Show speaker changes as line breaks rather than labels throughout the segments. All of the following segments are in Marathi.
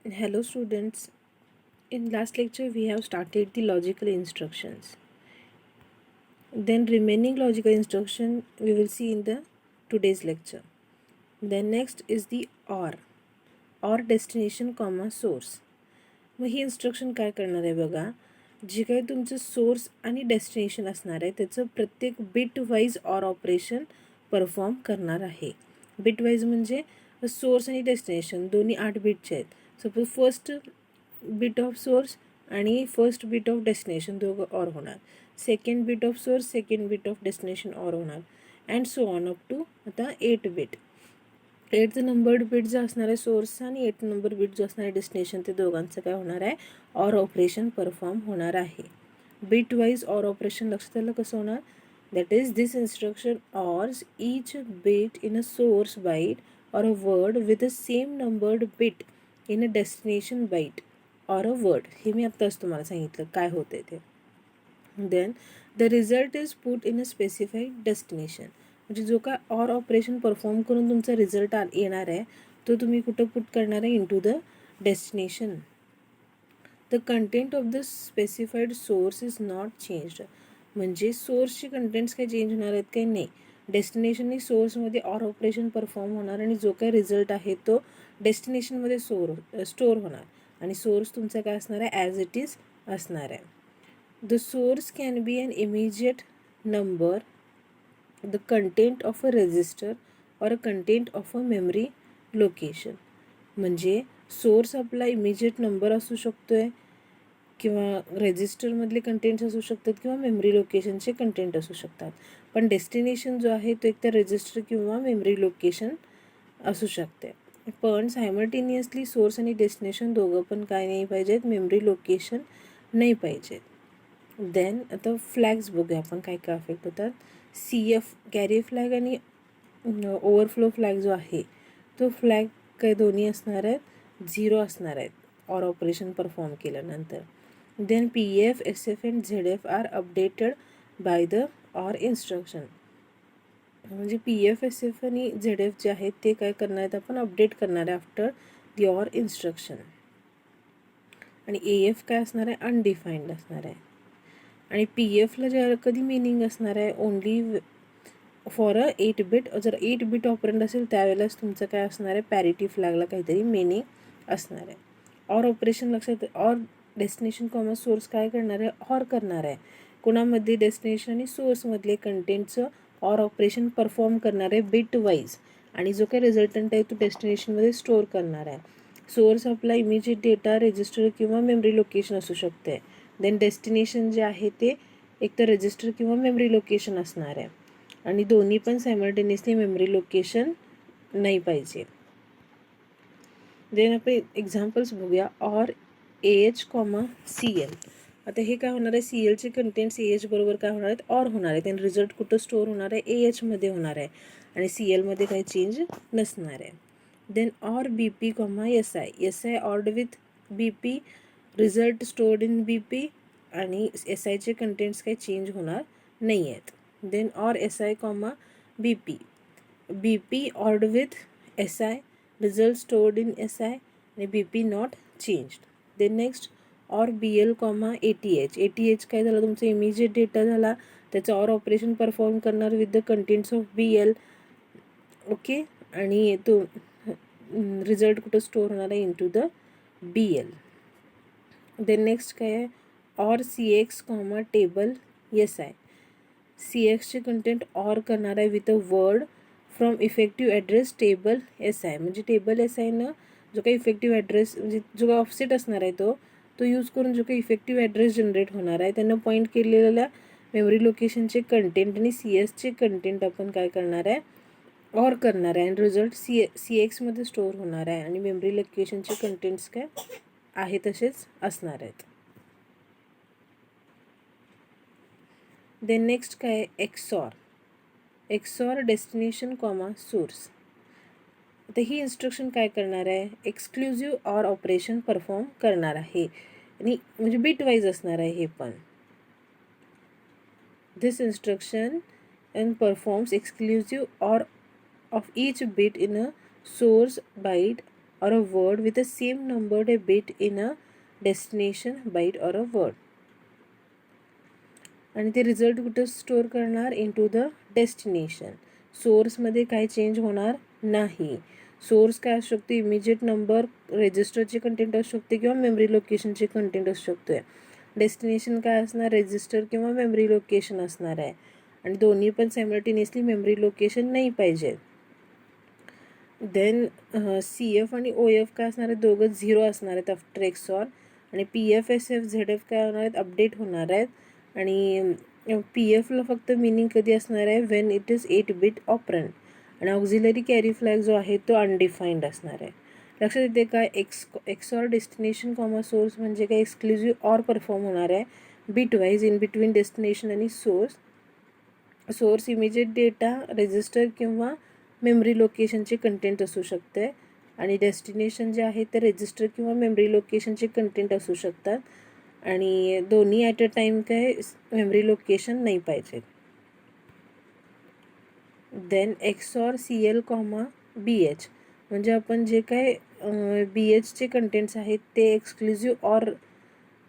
Hello students, in last lecture we have started the logical instructions. Then remaining logical instruction we will see in the today's lecture. Then next is the or destination comma source. मग ही इन्स्ट्रक्शन काय करणार आहे बघा, जे काही तुमचं सोर्स आणि डेस्टिनेशन असणार आहे त्याचं प्रत्येक bit wise or operation perform करणार आहे. बिट वाईज म्हणजे सोर्स आणि डेस्टिनेशन दोन्ही 8 बिटचे आहेत. Suppose first bit of source आणि फर्स्ट बिट ऑफ डेस्टिनेशन दोघं ऑर होणार, second bit of source second bit of destination or होणार, and so on up to आता 8 बिट. 8th नंबर्ड बिट जो असणार आहे सोर्सचा आणि 8th नंबर बिट जो असणार आहे डेस्टिनेशन, ते दोघांचं काय होणार आहे, ऑर ऑपरेशन परफॉर्म होणार आहे. बिट वाईज ऑर ऑपरेशन लक्षात आलं कसं होणार, that is this instruction ors each bit in a source byte or a word with the same numbered bit in a destination byte or a word. हे मी आत्ताच तुम्हाला सांगितलं काय होते ते. Then the result is put in a specified destination. म्हणजे जो काय ऑर ऑपरेशन परफॉर्म करून तुमचा रिझल्ट येणार आहे तो तुम्ही कुठं पुट करणार आहे, into the destination. The content of the specified source is not changed. म्हणजे सोर्सचे कंटेंट्स काही चेंज होणार आहेत काही नाही. डेस्टिनेशननी सोर्समध्ये ऑर ऑपरेशन परफॉर्म होणार आणि जो काही रिझल्ट आहे तो डेस्टिनेशनमध्ये स्टोअर होणार आणि सोर्स तुमचा काय असणार आहे, ॲज इट इज असणार आहे. The source can be an immediate number, the content of a register or a content of a memory location. म्हणजे सोर्स आपला इमिजिएट नंबर असू शकतो आहे किंवा रजिस्टरमधले कंटेंट्स असू शकतात किंवा मेमरी लोकेशनचे कंटेंट असू शकतात. पण डेस्टिनेशन जो आहे तो एकतर रजिस्टर किंवा मेमरी लोकेशन असू शकते. पण सायमल्टेनियसली सोर्स आणि डेस्टिनेशन दोघं पण काय नाही पाहिजेत, मेमरी लोकेशन नाही पाहिजेत. देन आता फ्लॅग्स बघूया आपण काय काय अफेक्ट होतात. CF कॅरी फ्लॅग आणि ओव्हरफ्लो फ्लॅग जो आहे तो फ्लॅग काय दोन्ही असणार आहेत, 0 असणार आहेत ऑर ऑपरेशन परफॉर्म केल्यानंतर. Then PF, SF and ZF are updated by the OR instruction. म्हणजे PF, SF आणि ZF जे आहेत ते काय करणार आहेत, आपण अपडेट करणार आहे आफ्टर दी ऑर इन्स्ट्रक्शन. आणि AF काय असणार आहे, अनडिफाईंड असणार आहे. आणि PFला जे कधी मिनिंग असणार आहे, ओनली फॉर अ 8 बिट. जर 8 बिट ऑपरंड असेल त्यावेळेलाच तुमचं काय असणार आहे, पॅरिटी फ्लॅगला काहीतरी मिनिंग असणार आहे. ऑर ऑपरेशन लक्षात, ऑर डेस्टिनेशन कॉमा सोर्स काय करणार आहे, ऑर करणार आहे. कोणामध्ये, डेस्टिनेशन आणि सोर्समधले कंटेंटचं ऑर ऑपरेशन परफॉर्म करणार आहे बिट वाईज, आणि जो काही रिझल्टंट आहे तो डेस्टिनेशनमध्ये स्टोअर करणार आहे. सोर्स आपला इमिजिएट डेटा, रजिस्टर किंवा मेमरी लोकेशन असू शकते. देन डेस्टिनेशन जे आहे ते एकतर रजिस्टर किंवा मेमरी लोकेशन असणार आहे आणि दोन्ही पण सायमल्टेनियसली मेमरी लोकेशन नाही पाहिजे. देन आपण एक्झाम्पल्स बघूया. Or AH, CL. आता हे काय होणार आहे, CLचे कंटेंट्स AH बरोबर काय होणार आहेत, ऑर होणार आहेत आणि रिझल्ट कुठं स्टोअर होणार आहे, AH मध्ये होणार आहे आणि CLमध्ये काही चेंज नसणार आहे. Then OR BP, SI ORed with BP, result stored in BP आणि SIचे कंटेंट्स काही चेंज होणार नाही आहेत. Then OR SI, BP ORed with SI, result stored in SI आणि BP not changed. Then next or BL, ATH काय झालं, तुमचा इमिजिएट डेटा झाला, त्याचं ऑर ऑपरेशन परफॉर्म करणार with the contents of BL. Okay, आणि तो रिझल्ट कुठं स्टोअर होणार आहे, into the BL. Then next काय आहे, ऑर CX, टेबल SI. CXचे कंटेंट ऑर करणार आहे with a word from effective address table SI. म्हणजे टेबल SIनं जो काही इफेक्टिव्ह ॲड्रेस, म्हणजे जो काही ऑफसेट असणार आहे तो यूज करून जो काही इफेक्टिव्ह ॲड्रेस जनरेट होणार आहे त्यांना पॉईंट केलेल्या मेमरी लोकेशनचे कंटेंट आणि CSचे कंटेंट आपण काय करणार आहे, ऑर करणार आहे आणि रिझल्ट CXमध्ये स्टोअर होणार आहे आणि मेमरी लोकेशनचे कंटेंट्स काय आहे तसेच असणार आहेत. देन नेक्स्ट काय आहे, एक्सॉर डेस्टिनेशन सोर्स. आता ही इन्स्ट्रक्शन काय करणार आहे, एक्सक्लुझिव्ह ऑर ऑपरेशन परफॉर्म करणार आहे आणि म्हणजे बिट वाईज असणार आहे हे पण. This instruction and performs exclusive or of each bit in a source byte or a word with the same numbered bit in a destination byte or a word. आणि ते रिझल्ट कुठं स्टोअर करणार? Into the destination. सोर्समध्ये काही चेंज होणार नाही. सोर्स काय असू शकते? इमिजिएट नंबर, रजिस्टरचे कंटेंट असू शकते किंवा मेमरी लोकेशनचे कंटेंट असू शकते. डेस्टिनेशन काय असणार? रजिस्टर किंवा मेमरी लोकेशन असणार आहे. आणि दोन्ही पण सायमल्टेनियसली मेमरी लोकेशन नाही पाहिजे. देन CF आणि OF काय असणार आहे? दोघं 0 असणार आहेत आफ्टर एक्सॉर. आणि PF SF ZF काय होणार आहेत? अपडेट होणार आहेत. आणि PFला फक्त मिनिंग कधी असणार आहे? Wien it is 8 bit operand. आणि ऑक्झिलरी कॅरी फ्लॅग जो आहे तो अनडिफाईंड असणार आहे. लक्षात येते काय? एक्सॉर डेस्टिनेशन कॉमा सोर्स म्हणजे काय? एक्सक्लुझिव्ह ऑर परफॉर्म होणार आहे bit wise in between destination आणि source. Source immediate data, register किंवा मेमरी लोकेशनचे कंटेंट असू शकते. आणि डेस्टिनेशन जे आहे ते रजिस्टर किंवा मेमरी लोकेशनचे कंटेंट असू शकतात. आणि दोन्ही ॲट अ टाईम काय मेमरी लोकेशन नाही पाहिजे. Then XOR CL comma BH म्हणजे आपण जे काय BHचे कंटेंट्स आहेत ते एक्सक्लुझिव्ह ऑर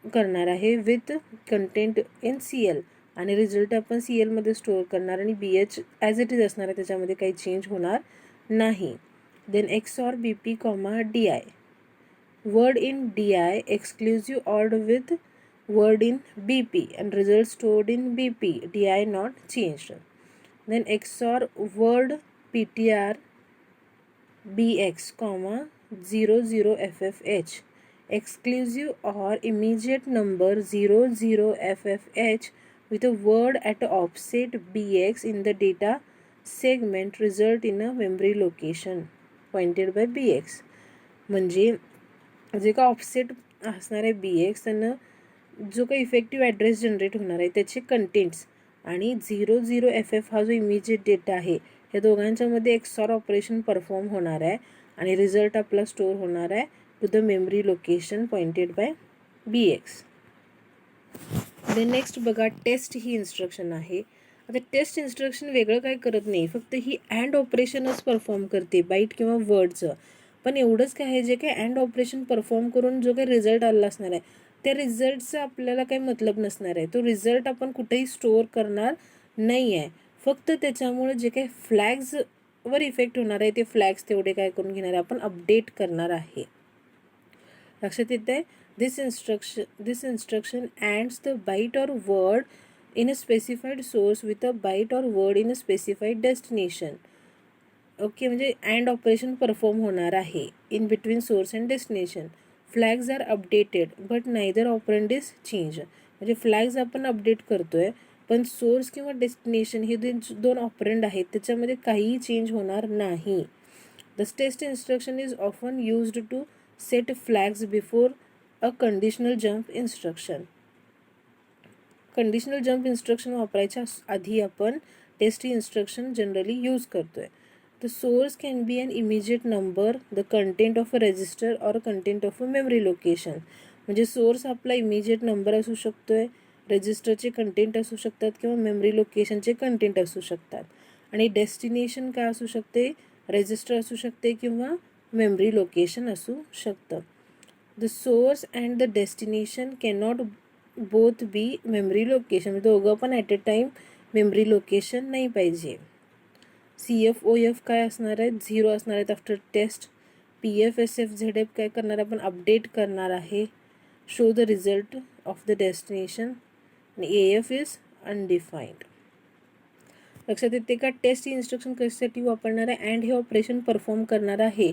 करणार आहे विथ कंटेंट इन CL. आणि रिझल्ट आपण CLमध्ये स्टोअर करणार आणि BH ॲज इट इज असणार आहे, त्याच्यामध्ये काही चेंज होणार नाही. Then XOR BP comma DI. Word in DI exclusive ORed with word in BP and result stored in BP. DI not changed. Then XOR word PTR BX comma 00FFH. Exclusive or immediate number 00FFH with a word at offset BX in the data segment result in a memory location pointed by BX. म्हणजे जे का ऑफसेट असणार आहे BX त्यांना जो काही इफेक्टिव्ह ॲड्रेस जनरेट होणार आहे त्याचे कंटेंट्स आणि 00FF हा जो इमिजिएट डेटा आहे या दोघांच्यामध्ये एक्सॉर ऑपरेशन परफॉर्म होणार आहे आणि रिझल्ट आपला स्टोअर होणार आहे to the memory location pointed by BX. Then next बघा, टेस्ट ही इन्स्ट्रक्शन आहे. आता टेस्ट इन्स्ट्रक्शन वेगळं काय करत नाही, फक्त ही अँड ऑपरेशनच परफॉर्म करते बाईट किंवा वर्डचं. पण एवढंच काय आहे, जे काही अँड ऑपरेशन परफॉर्म करून जो काही रिझल्ट आला असणार आहे त्या रिझल्टचा आपल्याला काही मतलब नसणार आहे. तो रिझल्ट आपण कुठेही स्टोअर करणार नाही आहे. फक्त त्याच्यामुळे जे काही फ्लॅग्सवर इफेक्ट होणार आहे ते फ्लॅग्स तेवढे काय करून घेणार आहे आपण अपडेट करणार आहे. लक्षात येत आहे? This instruction adds the byte or word in a specified source with a byte or word in a specified destination. Okay, म्हणजे अँड ऑपरेशन परफॉर्म होणार आहे in between source and destination. Flags are updated but neither operand is change. म्हणजे फ्लॅग्स आपण अपडेट करतोय पण सोर्स किंवा डेस्टिनेशन हे दोन ऑपरंड आहेत त्याच्यामध्ये काहीही चेंज होणार नाही. The test instruction is often used to set flags before a conditional jump instruction. Conditional jump instruction वापरायच्या आधी आपण टेस्ट इन्स्ट्रक्शन जनरली यूज करतोय. The source can be an immediate number, the content of a register or content of a memory location. म्हणजे सोर्स आपला इमिजिएट नंबर असू शकतोय, रजिस्टरचे कंटेंट असू शकतात किंवा मेमरी लोकेशनचे कंटेंट असू शकतात. आणि डेस्टिनेशन काय असू शकते? रजिस्टर असू शकते किंवा मेमरी लोकेशन असू शकतं. The source and the destination cannot both be memory location. दोघं पण at a time memory location नाही पाहिजे. CF OF काय असणार आहेत? 0 असणार आहेत after test. PF SF ZF काय करणार आपण अपडेट करणार आहे. Show the result of the destination. आणि AF इज अनडिफाईंड. लक्षात येते का? टेस्ट ही इन्स्ट्रक्शन कशासाठी वापरणार आहे? अँड हे ऑपरेशन परफॉर्म करणार आहे.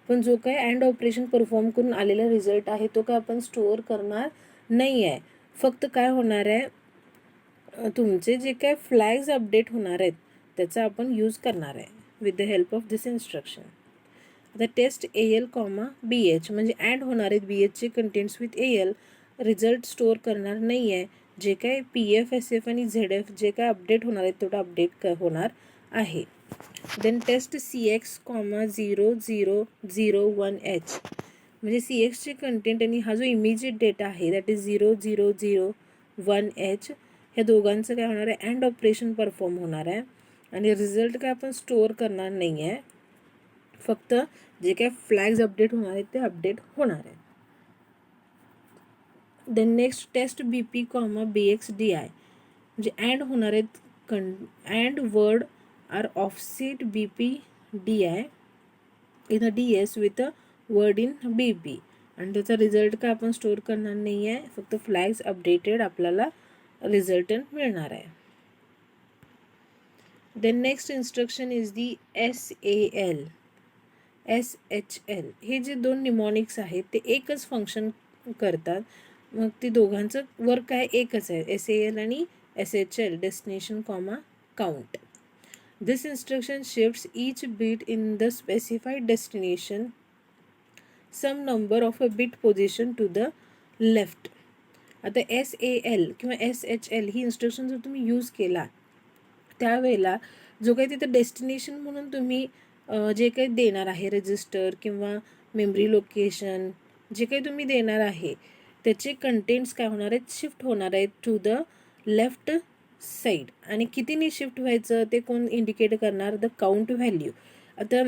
पण जो काय अँड ऑपरेशन परफॉर्म करून आलेला रिझल्ट आहे तो काय आपण स्टोअर करणार नाही आहे. फक्त काय होणार आहे, तुमचे जे काय फ्लॅग्स अपडेट होणार आहेत त्याचा आपण यूज करणार आहे with the help of this instruction. आता टेस्ट AL कॉमा BH म्हणजे ॲड होणार आहेत BHचे contents with AL. Result store करणार नाही आहे. जे काय PF SF आणि ZF जे काय अपडेट होणार आहेत तेवढं अपडेट होणार आहे. Then taste CX comma 0001H म्हणजे CXचे कंटेंट आणि हा जो इमिजिएट डेटा आहे दॅट इज 0001H ह्या दोघांचं काय होणार आहे? अँड ऑपरेशन परफॉर्म होणार आहे आणि रिझल्ट काय आपण स्टोअर करणार नाही आहे. फक्त जे काय फ्लॅग्स अपडेट होणार आहेत ते अपडेट होणार आहे. Then next test B P comma B X D I म्हणजे अँड होणार आहेत. And word are offset B P D I in a D S with a word in B P आणि त्याचा रिझल्ट काय आपण स्टोअर करणार नाही आहे, फक्त फ्लॅग्स अपडेटेड आपल्याला रिझल्टंट मिळणार आहे. Then next instruction is the SAL SHL. हे जे दोन निमॉनिक्स आहेत ते एकच फंक्शन करतात. मग ते दोघांचं वर्क काय एकच आहे, SAL आणि SHL destination comma count. This instruction shifts each bit in the specified destination some number of a bit position to the left. आता SAL किंवा SHL ही इन्स्ट्रक्शन जर तुम्ही यूज केला त्यावेळेला जो काही तिथं डेस्टिनेशन म्हणून तुम्ही जे काही देणार आहे रजिस्टर किंवा मेमरी लोकेशन जे काही तुम्ही देणार आहे त्याचे कंटेंट्स काय होणार आहेत, शिफ्ट होणार आहेत टू द लेफ्ट साईड. आणि कितीने शिफ्ट व्हायचं ते कोण इंडिकेट करणार, द काउंट व्हॅल्यू. आता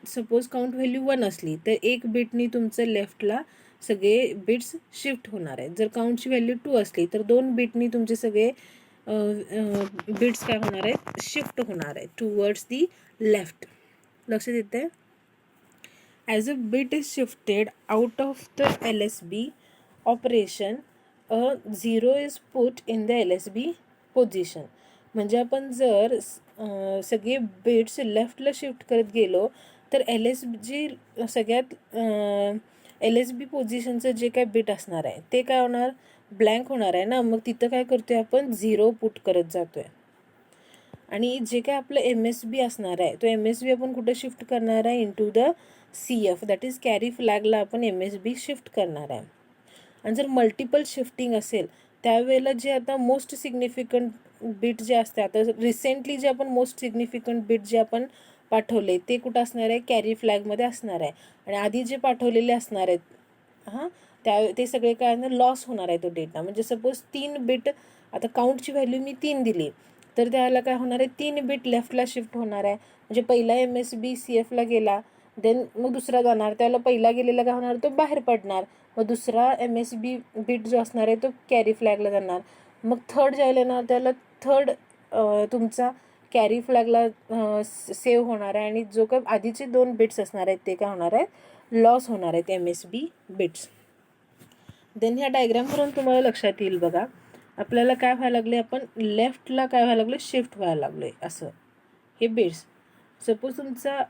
सपोज काउंट व्हॅल्यू 1 असली तर एक बिटनी तुमचं लेफ्टला सगळे बिट्स शिफ्ट होणार आहेत. जर काउंटची व्हॅल्यू 2 असली तर 2 बिटनी तुमचे सगळे बिट्स काय होणार आहेत, शिफ्ट होणार आहेत टुवर्ड्स दी लेफ्ट. लक्षात येते. As a bit is shifted out of the LSB operation a 0 is put in the LSB position. म्हणजे आपण जर सगळे बिट्स लेफ्टला शिफ्ट करत गेलो तर LSB सगळ्यात LSB पोझिशनचं जे काय बिट असणार आहे ते काय होणार, ब्लँक होणार आहे ना. मग तिथं काय करतोय आपण 0 पुट करत जातोय. आणि जे काय आपलं MSB असणार आहे तो MSB आपण कुठं शिफ्ट करणार आहे, into the CF that is carry फ्लॅगला आपण MSB शिफ्ट करणार आहे. आणि जर मल्टिपल शिफ्टिंग असेल त्यावेळेला जे आता मोस्ट सिग्निफिकंट बिट जे असते, आता रिसेंटली जे आपण मोस्ट सिग्निफिकंट बिट जे आपण पाठवले ते कुठं असणार आहे, कॅरी फ्लॅगमध्ये असणार आहे. आणि आधी जे पाठवलेले असणार आहेत ते सगळे काय लॉस होणार आहे तो डेटा. म्हणजे सपोज 3 बिट, आता काउंटची व्हॅल्यू मी 3 दिली तर त्याला काय होणार आहे, 3 बिट लेफ्टला शिफ्ट होणार आहे. म्हणजे पहिला MSB CFला गेला, देन मग दुसरा जाणार, त्याला पहिला गेलेला काय होणार, तो बाहेर पडणार. मग दुसरा MSB बिट जो असणार आहे तो कॅरी फ्लॅगला जाणार. मग थर्ड ज्याला येणार त्याला थर्ड तुमचा कॅरी फ्लॅगला सेव्ह होणार आहे. आणि जो काय आधीचे 2 बिट्स असणार आहेत ते काय होणार आहेत, लॉस होणार आहेत MSB बिट्स. देन ह्या डायग्रामवरून तुम्हाला लक्षात येईल बघा, आपल्याला काय व्हायला लागले, आपण लेफ्टला काय व्हायला लागले, शिफ्ट व्हायला लागले. असं हे बिट्स सपोज तुमचा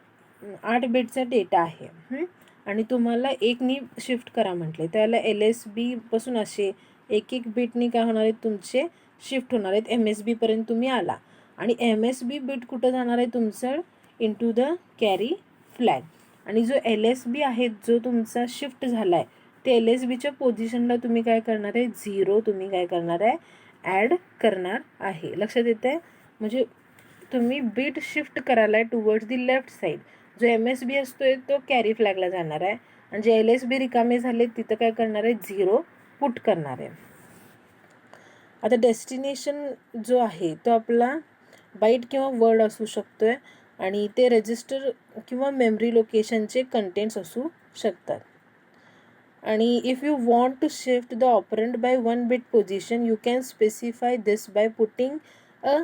8 बिटचा डेटा आहे आणि तुम्हाला 1नी शिफ्ट करा म्हटले, त्याला LSB पासून असे एक बिटनी काय होणार आहेत तुमचे शिफ्ट होणार आहेत MSBपर्यंत तुम्ही आला. आणि MSB बिट कुठं जाणार आहे तुमचं, इंटू द कॅरी फ्लॅग. आणि जो LSB आहे जो तुमचा शिफ्ट झाला आहे ते LSBच्या पोझिशनला तुम्ही काय करणार आहे, 0 तुम्ही काय करणार आहे, ॲड करणार आहे. लक्षात येतं आहे. म्हणजे तुम्ही बिट शिफ्ट करायला आहे टुवर्ड्स दी लेफ्ट साईड. जो MSB असतोय तो कॅरी फ्लॅगला जाणार आहे आणि जे LSB रिकामे झाले तिथं काय करणार आहे, 0 पुट करणार आहे. आता डेस्टिनेशन जो आहे तो आपला बाईट किंवा वर्ड असू शकतोय आणि ते रजिस्टर किंवा मेमरी लोकेशनचे कंटेंट्स असू शकतात. आणि if you want to shift the operand by 1 bit position you can specify this by putting a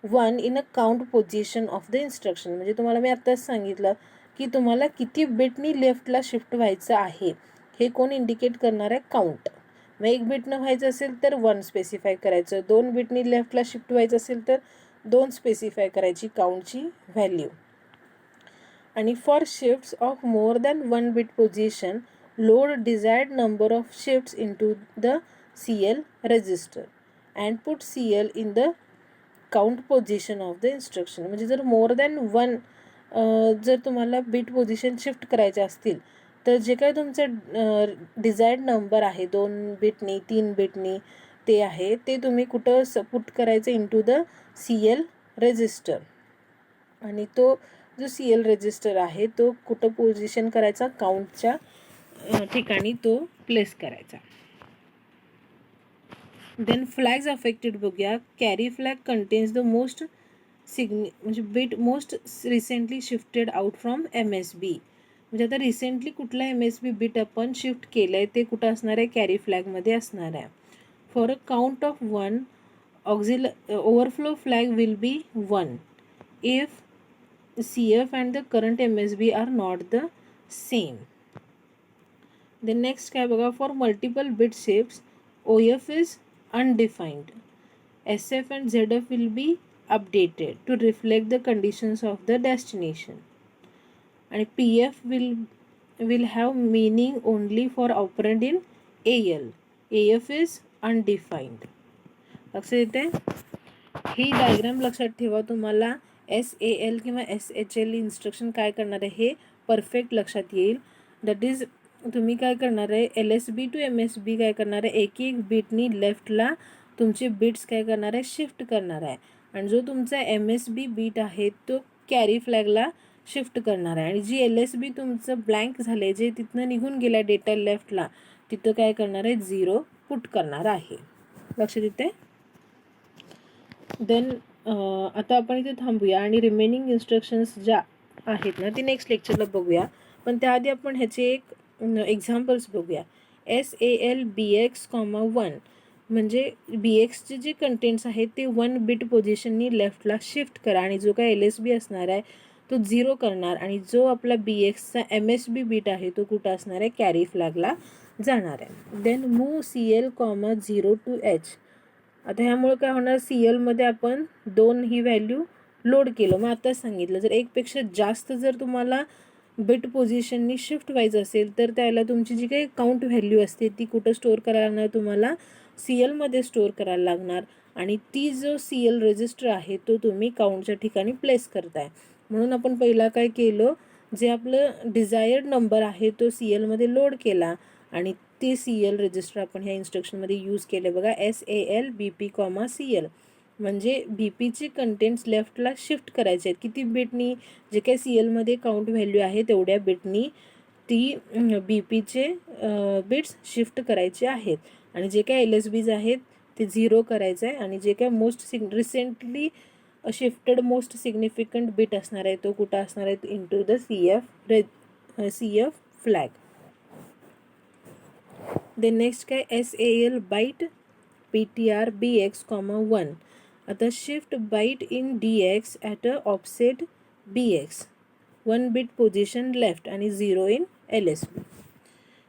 1 in a count position of the instruction. म्हणजे तुम्हाला मी आत्ताच सांगितलं की तुम्हाला किती बिटनी लेफ्टला शिफ्ट व्हायचं आहे हे कोण इंडिकेट करणार आहे, काउंट. मग 1 बिटनं व्हायचं असेल तर 1 स्पेसिफाय करायचं, 2 बिटनी लेफ्टला शिफ्ट व्हायचं असेल तर 2 स्पेसिफाय करायची काउंटची व्हॅल्यू. आणि for shifts of more than 1 bit position load desired number of shifts into the CL register and put CL in the count position of the instruction. म्हणजे जर मोर दॅन 1 जर तुम्हाला बिट पोझिशन शिफ्ट करायचे असतील तर जे काही तुमचं डिझायर्ड नंबर आहे 2 बिटनी 3 बिटनी ते आहे ते तुम्ही कुठं पुट करायचं, इंटू द CL रजिस्टर. आणि तो जो CL रजिस्टर आहे तो कुठं पोझिशन करायचा, काउंटच्या ठिकाणी तो प्लेस करायचा. देन फ्लॅग्स अफेक्टेड बघूया. Carry flag contains the most म्हणजे bit most recently shifted out from MSB. म्हणजे आता रिसेंटली कुठला MSB बिट आपण शिफ्ट केलं आहे ते कुठं असणार आहे, कॅरी फ्लॅगमध्ये असणार आहे. For a count of 1 overflow flag will be 1 if CF and the current MSB are not the same. The next काय बघा, for multiple bit shifts OF is undefined. SF and ZF will be updated to reflect the conditions of the destination. And PF will have meaning only for operand in AL. AF is undefined. लक्षात येते. ही डायग्राम लक्षात ठेवा. तुम्हाला SAL किंवा SHL इन्स्ट्रक्शन काय करणार आहे हे परफेक्ट लक्षात येईल. दॅट इज तुम्ही काय करणार आहे, LSB टू MSB काय करणार आहे, एक एक बीटनी लेफ्टला तुमचे बीट्स काय करणार आहे, शिफ्ट करणार आहे. आणि जो तुमचा MSB बीट आहे तो कॅरी फ्लॅगला शिफ्ट करणार आहे. आणि जी LSB तुमचं ब्लँक झालं आहे, जे तिथनं निघून गेलं आहे डेटा लेफ्टला, तिथं काय करणार आहे, 0 पुट करणार आहे. लक्षात येते. देन आता आपण इथे थांबूया आणि रिमेनिंग इन्स्ट्रक्शन्स ज्या आहेत ना ते नेक्स्ट लेक्चरला बघूया. पण त्याआधी आपण ह्याचे एक एक्झाम्पल्स बघूया. SAL BX, 1 म्हणजे BXचे जे कंटेंट्स आहेत ते 1 बिट पोझिशननी लेफ्टला शिफ्ट करा आणि जो काय LSB असणार आहे तो 0 करणार. आणि जो आपला BXचा MSB बीट आहे तो कुठं असणार आहे, कॅरी फ्लॅगला जाणार आहे. Then move CL, 0 to H. आता ह्यामुळे काय होणार, CLमध्ये आपण 2 ही व्हॅल्यू लोड केलं. मग आताच सांगितलं, जर एकपेक्षा जास्त जर तुम्हाला बिट पोझिशननी शिफ्ट व्हायचं असेल तर त्याला तुमची जी काही काउंट व्हॅल्यू असते ती कुठं स्टोअर करायला लागणार, तुम्हाला CLमध्ये स्टोअर करायला लागणार. आणि ती जो CL रजिस्टर आहे तो तुम्ही काउंटच्या ठिकाणी प्लेस करताय. म्हणून आपण पहिला काय केलं, जे आपलं डिझायर्ड नंबर आहे तो CLमध्ये लोड केला आणि ते CL रजिस्टर आपण ह्या इन्स्ट्रक्शनमध्ये यूज केले बघा. SAL BP, CL म्हणजे BPचे कंटेंट्स लेफ्टला शिफ्ट करायचे आहेत. किती बिटनी, जे काही CLमध्ये काउंट व्हॅल्यू आहे तेवढ्या बिटनी ती BPचे बिट्स शिफ्ट करायचे आहेत. आणि जे काही LSBs आहेत ते 0 करायचं आहे. आणि जे काही recently shifted most significant bit असणार आहे तो कुठं असणार आहे, into the CF flag. Then next काय, SAL बाईट PTR BX, 1. आता shift byte in DX at a offset BX, 1 bit position left आणि 0 इन LSB.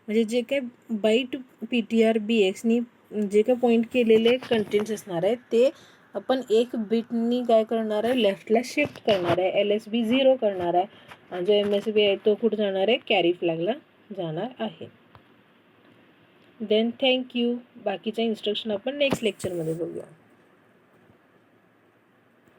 म्हणजे जे काय बाईट PTR BXनी जे काय पॉईंट केलेले कंटेंट्स असणार आहेत ते आपण 1 बिटनी काय करणार आहे, लेफ्टला शिफ्ट करणार आहे. LSB 0 करणार आहे. आणि जो MSB आहे तो कुठं जाणार आहे, कॅरी फ्लॅगला जाणार आहे. Then thank you. बाकीच्या इन्स्ट्रक्शन आपण नेक्स्ट लेक्चरमध्ये बघूया.